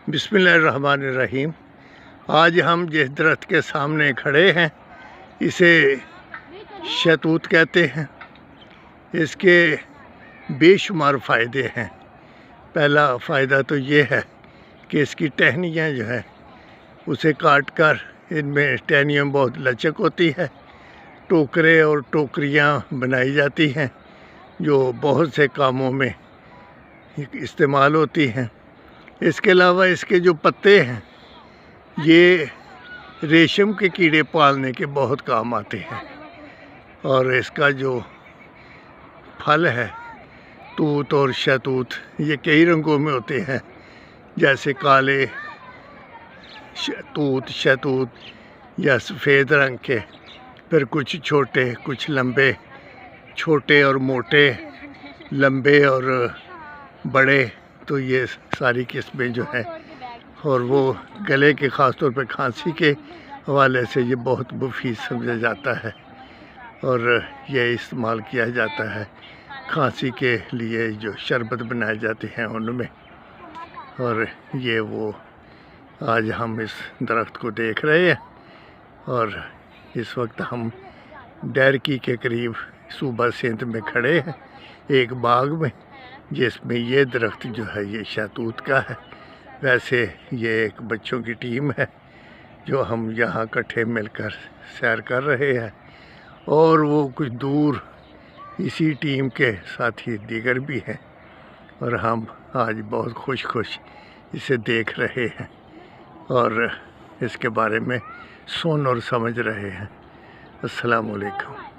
बिस्मिल्लाहिर्रहमानिर्रहीम। आज हम जिस दरख्त के सामने खड़े हैं इसे शहतूत कहते हैं। इसके बेशुमार फ़ायदे हैं। पहला फ़ायदा तो ये है कि इसकी टहनियाँ जो है उसे काट कर इनमें टहनियों में बहुत लचक होती है। टोकरे और टोकरियाँ बनाई जाती हैं जो बहुत से कामों में इस्तेमाल होती हैं। इसके अलावा इसके जो पत्ते हैं ये रेशम के कीड़े पालने के बहुत काम आते हैं। और इसका जो फल है तूत और शहतूत ये कई रंगों में होते हैं, जैसे काले तूत शहतूत या सफ़ेद रंग के, फिर कुछ छोटे कुछ लंबे, छोटे और मोटे, लंबे और बड़े, तो ये सारी किस्में जो हैं। और वो गले के ख़ास तौर पे खांसी के हवाले से ये बहुत मुफीद समझा जाता है और ये इस्तेमाल किया जाता है खांसी के लिए। जो शरबत बनाए जाते हैं उनमें, और ये वो आज हम इस दरख्त को देख रहे हैं। और इस वक्त हम डैरकी के करीब सूबा सिंध में खड़े हैं, एक बाग में जिसमें ये दरख्त जो है ये शहतूत का है। वैसे ये एक बच्चों की टीम है जो हम यहाँ इकट्ठे मिलकर सैर कर रहे हैं, और वो कुछ दूर इसी टीम के साथी दीगर भी हैं, और हम आज बहुत खुश इसे देख रहे हैं और इसके बारे में सुन और समझ रहे हैं। अस्सलाम वालेकुम।